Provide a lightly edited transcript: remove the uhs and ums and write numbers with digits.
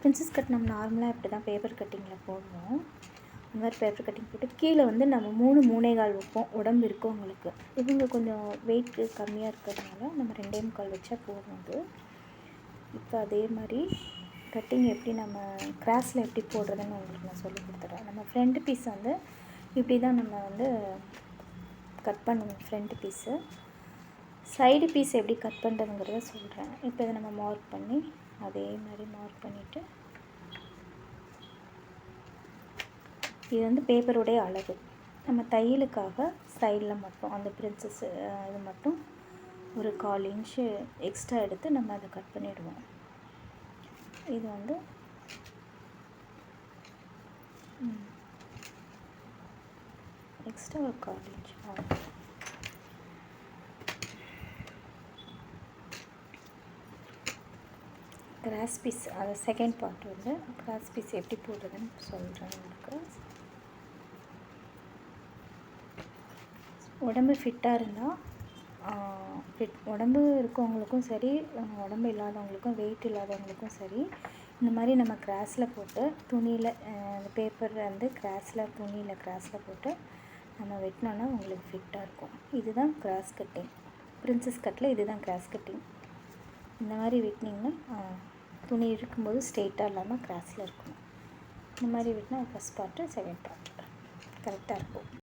Princess cut நம்ம நார்மலாக இப்படி தான் பேப்பர் கட்டிங்கில் போடுவோம். இந்த மாதிரி பேப்பர் கட்டிங் போட்டு கீழே வந்து நம்ம 3-3.25 வைப்போம். உடம்பு இருக்கவங்களுக்கு. இவங்க கொஞ்சம் வெயிட் கம்மியாக இருக்கிறதுனால நம்ம 2.25 வச்சா போதும். அது இப்போ அதே மாதிரி கட்டிங் எப்படி நம்ம கிராஸில் எப்படி போடுறதுன்னு உங்களுக்கு நான் சொல்லி கொடுத்துட்றேன். நம்ம ஃப்ரண்ட் பீஸ் வந்து இப்படி தான் நம்ம வந்து கட் பண்ணணும். ஃப்ரண்ட் பீஸு சைடு பீஸ் எப்படி கட் பண்ணுறதுங்கிறத சொல்கிறேன். இப்போ இதை நம்ம மார்க் பண்ணி அதே மாதிரி மார்க் பண்ணிவிட்டு இது வந்து பேப்பருடைய அளவு. நம்ம தையலுக்காக சைடில் மட்டும் அந்த பிரின்சஸ் இது மட்டும் ஒரு 1/4 இன்ச்சு எக்ஸ்ட்ரா எடுத்து நம்ம அதை கட் பண்ணிவிடுவோம். இது வந்து எக்ஸ்ட்ரா ஒரு 1/4 இன்ச்சு கிராஸ் பீஸ். அது செகண்ட் பார்ட் வந்து கிராஸ் பீஸ் எப்படி போடுறதுன்னு சொல்கிறேன் உங்களுக்கு. உடம்பு ஃபிட்டாக இருந்தால் உடம்பு இருக்கவங்களுக்கும் சரி, உடம்பு இல்லாதவங்களுக்கும், வெயிட் இல்லாதவங்களுக்கும் சரி, இந்த மாதிரி நம்ம கிராஸில் போட்டு துணியில் பேப்பர் வந்து கிராஸில் போட்டு நம்ம வெட்டினோன்னா உங்களுக்கு ஃபிட்டாக இருக்கும். இதுதான் கிராஸ் கட்டிங். பிரின்சஸ் கட்டில் இதுதான் கிராஸ் கட்டிங். இந்த மாதிரி வெட்டினிங்கன்னா துணி இருக்கும்போது ஸ்ட்ரெயிட்டாக இல்லாமல் கிராஸில் இருக்கணும். இந்த மாதிரி வெட்டினா ஃபஸ்ட் பார்ட்டு செகண்ட் பார்ட்டு கரெக்டாக இருக்கும்.